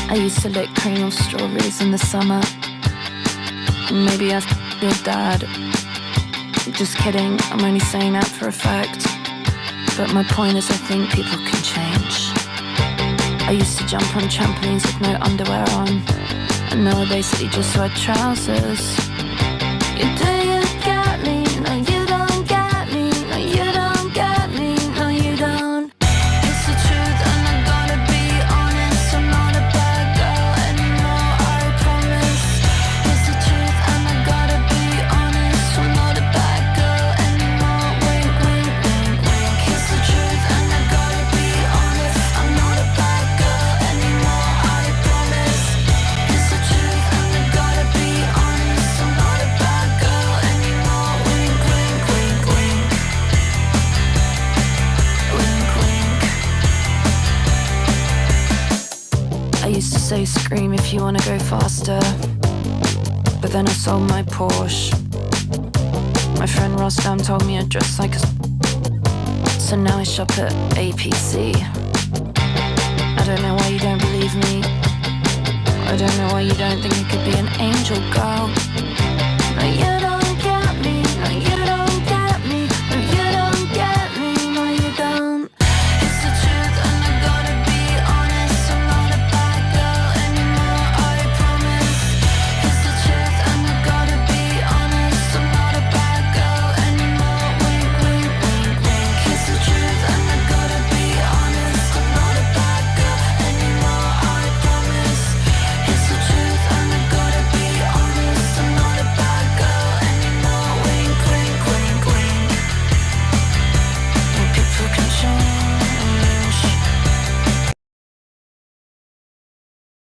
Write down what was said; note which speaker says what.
Speaker 1: I used to lick cream of strawberries in the summer. Maybe I've your dad. Just kidding, I'm only saying that for effect. But my point is I think people can change. I used to jump on trampolines with no underwear on, and now I basically just wear trousers. You do you get me? No, you don't get me. No, you don't get me. No, you don't. It's the truth and I gotta be honest. I'm not a bad girl anymore, I promise. It's the truth and I gotta be honest. I'm not a bad girl anymore. Wink, wink, wink, wink. It's the truth and I gotta be honest. I'm not a bad girl anymore, I promise. It's the truth and I gotta be honest. I'm not a bad girl anymore. Wink, wink, wink, wink. Wink, wink. I used to say scream if you wanna go faster, but then I sold my Porsche. My friend Rostam told me I'd dress like a so now I shop at APC. I don't know why you don't believe me. I don't know why you don't think I could be an angel girl.